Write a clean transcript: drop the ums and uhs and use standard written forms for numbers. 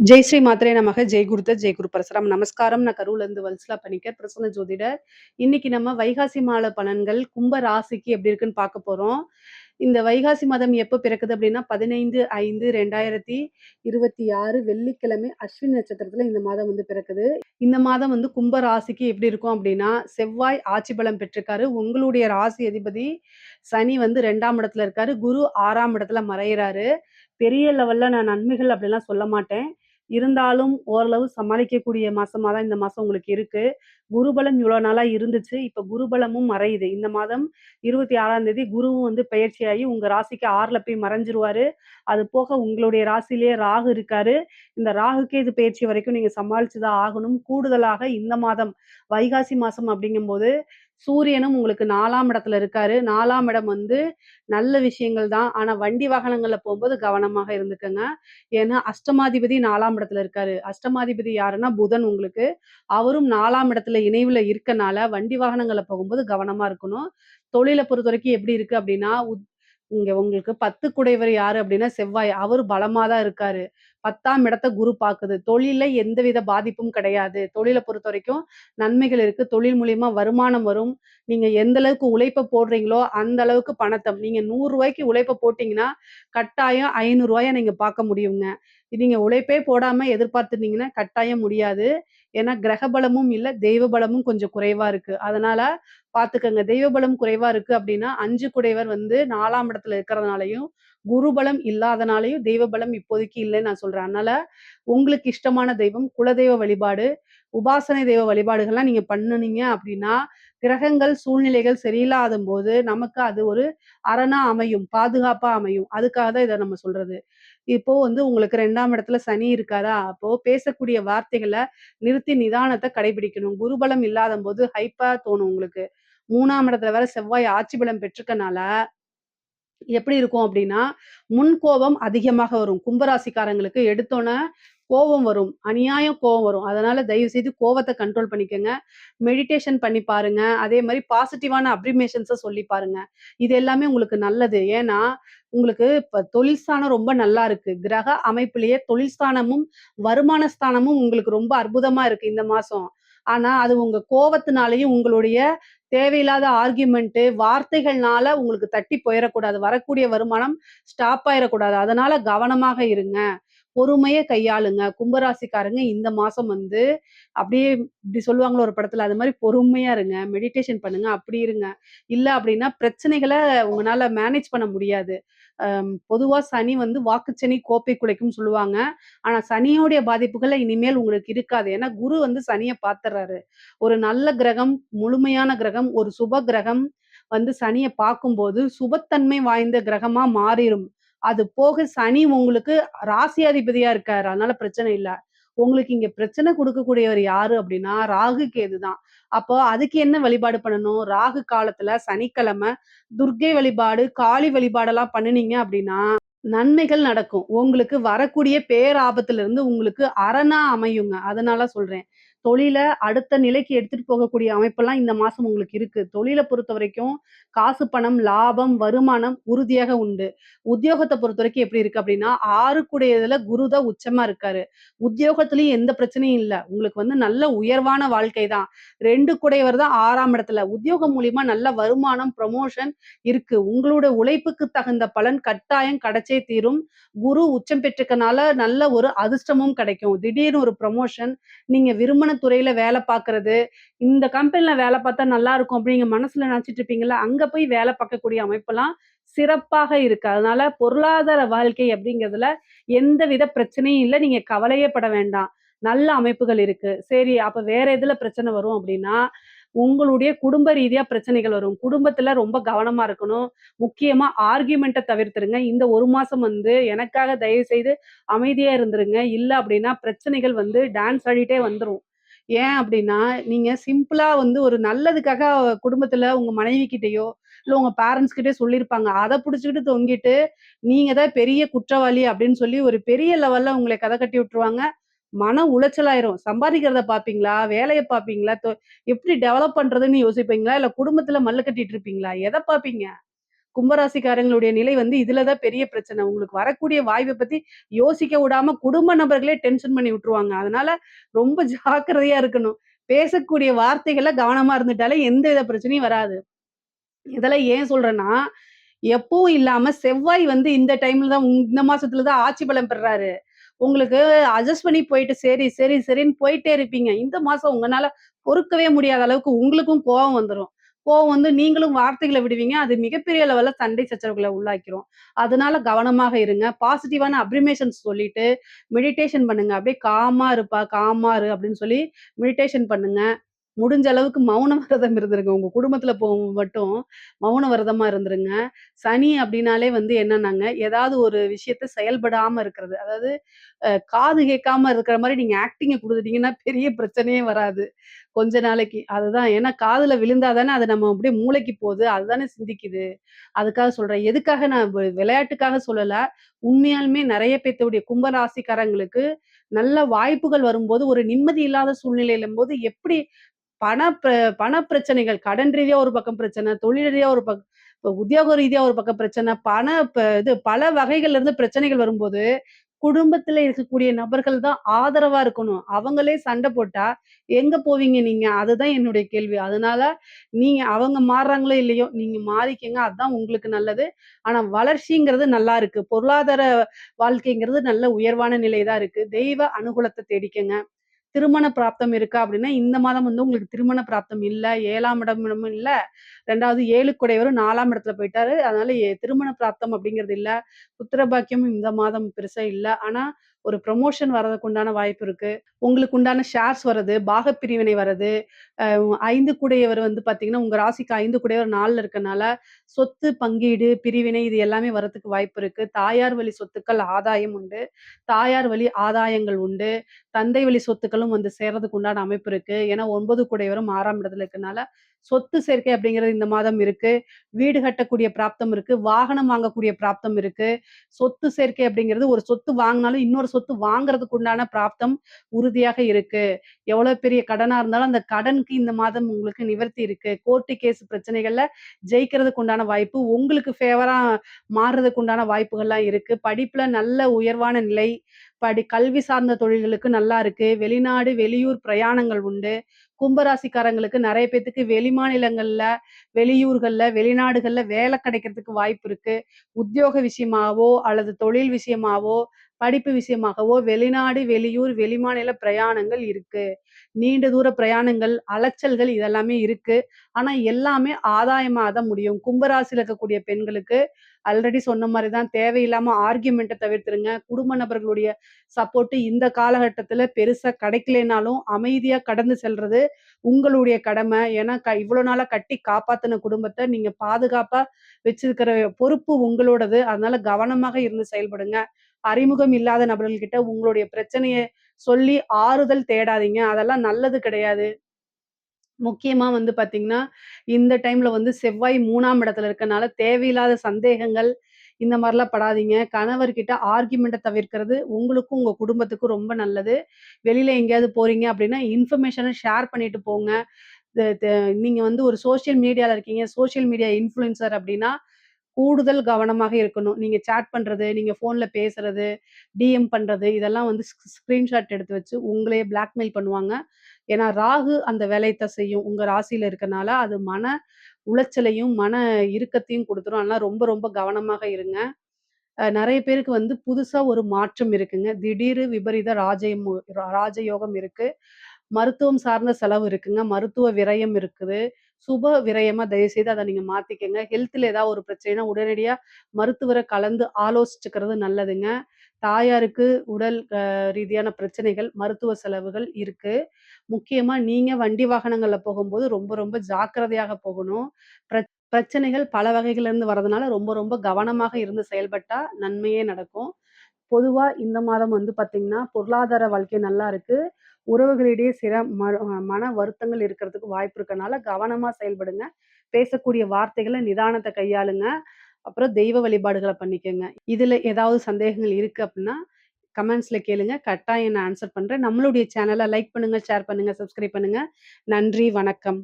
ஜெய் ஸ்ரீ மாத்ரே நமக. ஜெய் குருதத், ஜெய் குரு பரசுராம். நமஸ்காரம். நான் கரூர்லேருந்து வல்சலா பணிக்கர், பிரசன்ன ஜோதிடர். இன்னைக்கு நம்ம வைகாசி மாத பலன்கள் கும்ப ராசிக்கு எப்படி இருக்குன்னு பார்க்க போறோம். இந்த வைகாசி மாதம் எப்போ பிறக்குது அப்படின்னா 15/5/2026 வெள்ளிக்கிழமை அஸ்வினி நட்சத்திரத்துல இந்த மாதம் வந்து பிறக்குது. இந்த மாதம் வந்து கும்ப ராசிக்கு எப்படி இருக்கும் அப்படின்னா, செவ்வாய் ஆட்சி பலம் பெற்றிருக்காரு. உங்களுடைய ராசி அதிபதி சனி வந்து 2ஆம் இடத்துல இருக்காரு. குரு 6ஆம் இடத்துல மறையிறாரு. பெரிய லெவல்ல நான் நன்மைகள் அப்படிலாம் சொல்ல மாட்டேன். இருந்தாலும் ஓரளவு சமாளிக்கக்கூடிய மாசமா தான் இந்த மாசம் உங்களுக்கு இருக்கு. குருபலம் இவ்வளோ நாளா இருந்துச்சு. இப்ப குருபலமும் மறையுது. இந்த மாதம் 26ஆம் தேதி குருவும் வந்து பெயர்ச்சியாகி உங்க ராசிக்கு 6ல போய் மறைஞ்சிருவாரு. அது போக உங்களுடைய ராசியிலேயே ராகு இருக்காரு. இந்த ராகு கேது பெயர்ச்சி வரைக்கும் நீங்க சமாளிச்சு தான் ஆகணும். கூடுதலாக இந்த மாதம் வைகாசி மாசம் அப்படிங்கும்போது சூரியனும் உங்களுக்கு 4ஆம் இடத்துல இருக்காரு. 4ஆம் இடம் வந்து நல்ல விஷயங்கள் தான். ஆனா வண்டி வாகனங்கள்ல போம்போது கவனமாக இருந்துக்கங்க. ஏன்னா அஷ்டமாதிபதி 4ஆம் இடத்துல இருக்காரு. அஷ்டமாதிபதி யாருன்னா புதன் உங்களுக்கு. அவரும் 4ஆம் இடத்துல இணைவுல இருக்கனால வண்டி வாகனங்கள்ல போகும்போது கவனமா இருக்கணும். தொழில பொறுத்தவரைக்கும் எப்படி இருக்கு அப்படின்னா, இங்க உங்களுக்கு 10 குடையவர் யாரு அப்படின்னா செவ்வாய். அவரு பலமா தான் இருக்காரு. 10ஆம் இடத்த குரு பாக்குது. தொழில்ல எந்தவித பாதிப்பும் கிடையாது. தொழில பொறுத்தவரைக்கும் நன்மைகள் இருக்கு. தொழில் மூலியமா வருமானம் வரும். நீங்க எந்த அளவுக்கு உழைப்ப போடுறீங்களோ, அந்த அளவுக்கு பணத்த நீங்க ரூ. 100 உழைப்ப போட்டீங்கன்னா, கட்டாயம் ரூ. 500 நீங்க பார்க்க முடியுங்க. நீங்க உழைப்பே போடாம எதிர்பார்த்திருந்தீங்கன்னா, கட்டாயம் முடியாது. ஏன்னா கிரக பலமும் இல்ல, தெய்வ பலமும் கொஞ்சம் குறைவா இருக்கு. அதனால பார்த்துக்கங்க. தெய்வ பலம் குறைவா இருக்கு அப்படின்னா, 5 குடையவர் வந்து 4ஆம் இடத்துல இருக்கிறதுனாலயும், குரு பலம் இல்லாதனாலயும் தெய்வ பலம் இப்போதைக்கு இல்லன்னு நான் சொல்றேன். அதனால உங்களுக்கு இஷ்டமான தெய்வம், குலதெய்வ வழிபாடு, உபாசனை தெய்வ வழிபாடுகள்லாம் நீங்க பண்ணுனீங்க அப்படின்னா, கிரகங்கள், சூழ்நிலைகள் சரியில்லாதம்போது, நமக்கு அது ஒரு அரணா அமையும். பாதுகாப்பா அமையும். அதுக்காக தான் இத நம்ம சொல்றது. இப்போ வந்து உங்களுக்கு 2ஆம் இடத்துல சனி இருக்காரா? அப்போ பேசக்கூடிய வார்த்தைகள நிறுத்தி நிதானத்த கடைபிடிக்கணும். குருபலம் இல்லாதம்போது ஹைப்பா தோணும் உங்களுக்கு. 3ஆம் இடத்துல வேற செவ்வாய் ஆட்சி பலம் பெற்றுக்கனால, எப்படி இருக்கும் அப்படின்னா, முன்கோபம் அதிகமாக வரும். கும்பராசிக்காரங்களுக்கு எடுத்தோனே கோவம் வரும். அநியாய கோவம் வரும். அதனால தயவு செய்து கோவத்த கண்ட்ரோல் பண்ணிக்கங்க. மெடிடேஷன் பண்ணி பாருங்க. அதே மாரி பாசிட்டிவான அப்ரிமேஷன்ஸ சொல்லி பாருங்க. இது எல்லாமே உங்களுக்கு நல்லது. ஏன்னா, உங்களுக்கு இப்ப தொழில் ஸ்தானம் ரொம்ப நல்லா இருக்கு. கிரக அமைப்பிலேயே தொழில் ஸ்தானமும், வருமான ஸ்தானமும் உங்களுக்கு ரொம்ப அற்புதமா இருக்கு இந்த மாசம். ஆனா, அது உங்க கோவத்தினாலயும், உங்களுடைய தேவையில்லாத ஆர்கியுமென்ட், வார்த்தைகள்னால உங்களுக்கு தட்டி போயிறக்கூடாது. வரக்கூடிய வருமானம் ஸ்டாப் ஆயிறக்கூடாது. அதனால கவனமாக இருங்க. பொறுமைய கையாளுங்க. கும்பராசிக்காரங்க இந்த மாசம் வந்து அப்படியே இப்படி சொல்லுவாங்கல்ல ஒரு படத்துல, அது மாரி பொறுமையா இருங்க. மெடிடேஷன் பண்ணுங்க. அப்படி இருங்க. இல்ல அப்படின்னா பிரச்சனைகள உங்கனால மேனேஜ் பண்ண முடியாது. பொதுவா சனி வந்து வாக்குச்சனி கோப்பை குலைக்கும்னு சொல்லுவாங்க. ஆனா சனியோடைய பாதிப்புகள் இனிமேல் உங்களுக்கு இருக்காது. ஏன்னா குரு வந்து சனிய பாத்துர்றாரு. ஒரு நல்ல கிரகம், முழுமையான கிரகம், ஒரு சுப கிரகம் வந்து சனிய பார்க்கும்போது சுபத்தன்மை வாய்ந்த கிரகமா மாறிரும். அது போக சனி உங்களுக்கு ராசியாதிபதியா இருக்காரு. அதனால பிரச்சனை இல்ல. உங்களுக்கு இங்க பிரச்சனை குடுக்கக்கூடியவர் யாரு அப்டின்னா, ராகு, கேது தான். அப்போ அதுக்கு என்ன வழிபாடு பண்ணணும்? ராகு காலத்துல சனிக்கிழமை துர்க்கை வழிபாடு, காளி வழிபாடெல்லாம் பண்ணுனீங்க அப்டின்னா, நன்மைகள் நடக்கும். உங்களுக்கு வரக்கூடிய பேராபத்திலிருந்து உங்களுக்கு அரணா அமையுங்க. அதனால சொல்றேன். தொழில அடுத்த நிலைக்கு எடுத்துட்டு போகக்கூடிய அமைப்பெல்லாம் இந்த மாசம் உங்களுக்கு இருக்கு. தொழில பொறுத்தவரைக்கும் காசு, பணம், லாபம், வருமானம் உறுதியாக உண்டு. உத்தியோகத்த பொறுத்தவரைக்கும் எப்படி இருக்கு அப்டின்னா, 6க்குடையதுல குரு தான் உச்சமா இருக்காரு. உத்தியோகத்திலயும் எந்த பிரச்சனையும் இல்ல. உங்களுக்கு வந்து நல்ல உயர்வான வாழ்க்கை தான். 2 குடையவர் தான் 6ஆம் இடத்துல. உத்தியோகம் மூலியமா நல்ல வருமானம், ப்ரமோஷன் இருக்கு. உங்களோட உழைப்புக்கு தகுந்த பலன் கட்டாயம் கிடைச்சே தீரும். குரு உச்சம் பெற்றுக்கனால நல்ல ஒரு அதிர்ஷ்டமும் கிடைக்கும். திடீர்னு ஒரு ப்ரமோஷன், நீங்க விரும்பின துறையில வேலை பார்க்கறது, இந்த கம்பெனில வேலை பார்த்தா நல்லா இருக்கும் அப்படின்னு நீங்க மனசுல நினைச்சிட்டு இருப்பீங்கல்ல, அங்க போய் வேலை பார்க்கக்கூடிய அமைப்பெல்லாம் சிறப்பாக இருக்கு. அதனால பொருளாதார வாழ்க்கை அப்படிங்கிறதுல எந்தவித பிரச்சனையும் இல்ல. நீங்க கவலையே பட வேண்டாம். நல்ல அமைப்புகள் இருக்கு. சரி, அப்ப வேற எதுல பிரச்சனை வரும் அப்படின்னா, உங்களுடைய குடும்ப ரீதியா பிரச்சனைகள் வரும். குடும்பத்துல ரொம்ப கவனமா இருக்கணும். முக்கியமா ஆர்கியுமென்ட்ட தவிர்த்துருங்க. இந்த 1 மாசம் வந்து எனக்காக தயவு செய்து அமைதியா இருந்துருங்க. இல்ல அப்படின்னா பிரச்சனைகள் வந்து டான்ஸ் ஆடிட்டே வந்துரும். ஏன் அப்படின்னா, நீங்க சிம்பிளா வந்து ஒரு நல்லதுக்காக குடும்பத்துல உங்க மனைவி கிட்டயோ, இல்ல உங்க பேரண்ட்ஸ் கிட்டயோ சொல்லியிருப்பாங்க. அத புடிச்சுக்கிட்டு தொங்கிட்டு, நீங்க தான் பெரிய குற்றவாளி அப்படின்னு சொல்லி ஒரு பெரிய லெவல்ல உங்கள கத கட்டி விட்டுருவாங்க. மன உளைச்சலாயிரும். சம்பாதிக்கிறத பார்ப்பீங்களா? வேலைய பார்ப்பீங்களா? எப்படி டெவலப் பண்றதுன்னு யோசிப்பீங்களா? இல்ல குடும்பத்துல மல்லு கட்டிட்டு இருப்பீங்களா? எத பார்ப்பீங்க? கும்பராசிக்காரங்களுடைய நிலை வந்து இதுல தான் பெரிய பிரச்சனை. உங்களுக்கு வரக்கூடிய வாய்ப்ப பத்தி யோசிக்க விடாம குடும்ப நபர்களே டென்ஷன் பண்ணி விட்டுருவாங்க. அதனால ரொம்ப ஜாக்கிரதையா இருக்கணும். பேசக்கூடிய வார்த்தைகள்ல கவனமா இருந்துட்டாலே எந்த வித பிரச்சனையும் வராது. இதெல்லாம் ஏன் சொல்றேன்னா, எப்பவும் இல்லாம செவ்வாய் வந்து இந்த டைம்ல தான் இந்த மாசத்துல தான் ஆட்சி பலம் பெறுறாரு. உங்களுக்கு அட்ஜஸ்ட் பண்ணி போயிட்டு சரி, சரி, சரின்னு போயிட்டே இருப்பீங்க. இந்த மாசம் உங்கனால பொறுக்கவே முடியாத அளவுக்கு உங்களுக்கும் கோவம் வந்துரும். கோவம் வந்து நீங்களும் வார்த்தைகள விடுவீங்க. அது மிகப்பெரிய லெவல்ல சண்டை சச்சரவுகள உள்ளாக்கிரும். அதனால கவனமாக இருங்க. பாசிட்டிவான அப்ரிமேஷன்ஸ் சொல்லிட்டு மெடிடேஷன் பண்ணுங்க. அப்படியே காமா இருப்பா, காமா இரு அப்படின்னு சொல்லி மெடிடேஷன் பண்ணுங்க. முடிஞ்ச அளவுக்கு மௌன விரதம் இருந்துருங்க. உங்க குடும்பத்துல மட்டும் மௌன விரதமா இருந்துருங்க. சனி அப்டின்னாலே வந்து என்னன்னாங்க, ஏதாவது ஒரு விஷயத்த செயல்படாம இருக்கிறது. அதாவது காது கேட்காம இருக்கிற மாரி நீங்க ஆக்டிங்க குடுத்துட்டீங்கன்னா, பெரிய பிரச்சனையே வராது. கொஞ்ச நாளைக்கு. அதுதான் ஏன்னா காதுல விழுந்தா தானே அது நம்ம அப்படியே மூளைக்கு போது. அதுதானே சிந்திக்குது. அதுக்காக சொல்றேன். எதுக்காக நான் விளையாட்டுக்காக சொல்லல. உண்மையாலுமே நெறைய பேத்துடைய கும்ப ராசிக்காரங்களுக்கு நல்ல வாய்ப்புகள் வரும்போது, ஒரு நிம்மதி இல்லாத சூழ்நிலையிலும்போது எப்படி பண ப பண பிரச்சனைகள், கடன் ரீதியா ஒரு பக்கம் பிரச்சனை, தொழில் ரீதியா ஒரு உத்தியோக ரீதியா ஒரு பக்கம் பிரச்சனை, பண இது பல வகைகள்ல இருந்து பிரச்சனைகள் வரும்போது, குடும்பத்தில இருக்கக்கூடிய நபர்கள் தான் ஆதரவா இருக்கணும். அவங்களே சண்டை போட்டா, எங்க போவீங்க நீங்க? அதுதான் என்னுடைய கேள்வி. அதனால நீங்க அவங்க மாறுறாங்களோ இல்லையோ, நீங்க மாறிக்கங்க. அதான் உங்களுக்கு நல்லது. ஆனா வளர்ச்சிங்கிறது நல்லா இருக்கு. பொருளாதார வாழ்க்கைங்கிறது நல்ல உயர்வான நிலை தான் இருக்கு. தெய்வ அனுகூலத்த தேடிக்கங்க. திருமண பிராப்தம் இருக்கா அப்படின்னா, இந்த மாதம் வந்து உங்களுக்கு திருமண பிராப்தம் இல்ல. 7ஆம் இடமும் இல்ல. 2வது 7 கூடையவரும் 4ஆம் இடத்துல போயிட்டாரு. அதனால திருமண பிராப்தம் அப்படிங்கிறது இல்ல. புத்திர பாக்கியமும் இந்த மாதம் பெருசா இல்ல. ஆனா, ஒரு ப்ரமோஷன் வர்றதுக்கு உண்டான வாய்ப்பு இருக்கு. உங்களுக்கு உண்டான ஷேர்ஸ் வரது, பாகப் பிரிவினை வரது. 5 கூடையவர் வந்து பார்த்தீங்கன்னா, உங்க ராசிக்கு 5 கூடையவர் 4ல இருக்கனால, சொத்து பங்கீடு, பிரிவினை இது எல்லாமே வரதுக்கு வாய்ப்பு இருக்கு. தாயார் வழி சொத்துக்கள் ஆதாயம் உண்டு. தாயார் வழி ஆதாயங்கள் உண்டு. தந்தை வழி சொத்துக்களும் வந்து சேர்றதுக்கு உண்டான அமைப்பு இருக்கு. ஏன்னா 9 கூடையவரும் 6ஆம் இடத்துல இருக்கனால, சொத்து சேர்க்கை அப்படிங்கிறது இந்த மாதம் இருக்கு. வீடு கட்டக்கூடிய பிராப்தம் இருக்கு. வாகனம் வாங்கக்கூடிய பிராப்தம் இருக்கு. சொத்து சேர்க்கை அப்படிங்கிறது ஒரு சொத்து வாங்குனாலும், இன்னொரு சொத்து வாங்குறதுக்கு உண்டான பிராப்தம் உறுதியாக இருக்கு. எவ்வளோ பெரிய கடனா இருந்தாலும், அந்த கடனுக்கு இந்த மாதம் உங்களுக்கு நிவர்த்தி இருக்கு. கோர்ட்டு கேஸ் பிரச்சனைகள்ல ஜெயிக்கிறதுக்கு உண்டான வாய்ப்பு, உங்களுக்கு ஃபேவரா மாறுறதுக்கு உண்டான வாய்ப்புகள்லாம் இருக்கு. படிப்புல நல்ல உயர்வான நிலை, கல்வி சார்ந்த தொழில்களுக்கு நல்லா இருக்கு. வெளிநாடு, வெளியூர் பிரயாணங்கள் உண்டு. கும்பராசிக்காரங்களுக்கு நெறைய பேத்துக்கு வெளிமாநிலங்கள்ல, வெளியூர்கள்ல, வெளிநாடுகள்ல வேலை கிடைக்கிறதுக்கு வாய்ப்பு இருக்கு. உத்தியோக விஷயமாவோ, அல்லது தொழில் விஷயமாவோ, படிப்பு விஷயமாகவோ வெளிநாடு, வெளியூர், வெளிமாநில பிரயாணங்கள் இருக்கு. நீண்ட தூர பிரயாணங்கள், அலைச்சல்கள் இதெல்லாமே இருக்கு. ஆனா எல்லாமே ஆதாயமா தான் முடியும். கும்பராசியில இருக்கக்கூடிய பெண்களுக்கு ஆல்ரெடி சொன்ன மாரி தான் தேவையில்லாம ஆர்கியூமென்ட்ட தவிர்த்துருங்க. குடும்ப நபர்களுடைய சப்போர்ட் இந்த காலகட்டத்தில பெருசா கிடைக்கலைனாலும், அமைதியா கடந்து செல்றது உங்களுடைய கடமை. ஏன்னா இவ்வளோ நாளா கட்டி காப்பாத்துன குடும்பத்த நீங்க பாதுகாப்பா வச்சிருக்கிற பொறுப்பு உங்களோடது. அதனால கவனமாக இருந்து செயல்படுங்க. அறிமுகம் இல்லாத நபர்கள்கிட்ட உங்களுடைய பிரச்சனைய சொல்லி ஆறுதல் தேடாதீங்க. அதெல்லாம் நல்லது கிடையாது. முக்கியமா வந்து பார்த்தீங்கன்னா, இந்த டைம்ல வந்து செவ்வாய் 3ஆம் இடத்துல இருக்கனால தேவையில்லாத சந்தேகங்கள், இந்த மாரிலாம் படாதீங்க. கணவர்கிட்ட ஆர்கியூமென்ட்ட தவிர்க்கிறது உங்களுக்கும், உங்க குடும்பத்துக்கும் ரொம்ப நல்லது. வெளியில எங்கேயாவது போறீங்க அப்படின்னா, இன்ஃபர்மேஷன ஷேர் பண்ணிட்டு போங்க. த த நீங்க வந்து ஒரு சோசியல் மீடியால இருக்கீங்க, சோசியல் மீடியா இன்ஃப்ளூயன்சர் அப்படின்னா, கூடுதல் கவனமாக இருக்கணும். நீங்க சேட் பண்றது, நீங்க ஃபோன்ல பேசுறது, டிஎம் பண்றது, இதெல்லாம் வந்து ஸ்கிரீன்ஷாட் எடுத்து வச்சு உங்களையே பிளாக்மெயில் பண்ணுவாங்க. ஏன்னா, ராகு அந்த வேலையத்தான் செய்யும். உங்க ராசியில இருக்கனால, அது மன உளைச்சலையும், மன இறுக்கத்தையும் குடுத்துரும். அதனால ரொம்ப ரொம்ப கவனமாக இருங்க. நெறைய பேருக்கு வந்து புதுசா ஒரு மாற்றம் இருக்குங்க. திடீர் விபரீத ராஜயோகம் இருக்கு. மருத்துவம் சார்ந்த செலவு இருக்குங்க. மருத்துவ விரயம் இருக்குது. சுப விரயமா தயவுசெய்து அத நீங்க மாத்திக்கங்க. ஹெல்த்ல ஏதாவது ஒரு பிரச்சனைனா உடனடியா மருத்துவர கலந்து ஆலோசிச்சுக்கிறது நல்லதுங்க. தாயாருக்கு உடல் ரீதியான பிரச்சனைகள், மருத்துவ செலவுகள் இருக்கு. முக்கியமா நீங்க வண்டி வாகனங்கள்ல போகும்போது ரொம்ப ரொம்ப ஜாக்கிரதையாக போகணும். பிரச்சனைகள் பல வகைகள்ல இருந்து வரதுனால ரொம்ப ரொம்ப கவனமாக இருந்து செயல்பட்டா நன்மையே நடக்கும். பொதுவா இந்த மாதம் வந்து பார்த்தீங்கன்னா, பொருளாதார வாழ்க்கை நல்லா இருக்கு. உறவுகளிடையே சில மன வருத்தங்கள் இருக்கிறதுக்கு வாய்ப்பு இருக்கனால கவனமா செயல்படுங்க. பேசக்கூடிய வார்த்தைகள நிதானத்த கையாளுங்க. அப்புறம் தெய்வ வழிபாடுகள பண்ணிக்கங்க. இதுல ஏதாவது சந்தேகங்கள் இருக்கு அப்டின்னா, கமெண்ட்ஸ்ல கேளுங்க. கட்டாயம் நான் ஆன்சர் பண்றேன். நம்மளுடைய சேனல லைக் பண்ணுங்க, ஷேர் பண்ணுங்க, சப்ஸ்கிரைப் பண்ணுங்க. நன்றி, வணக்கம்.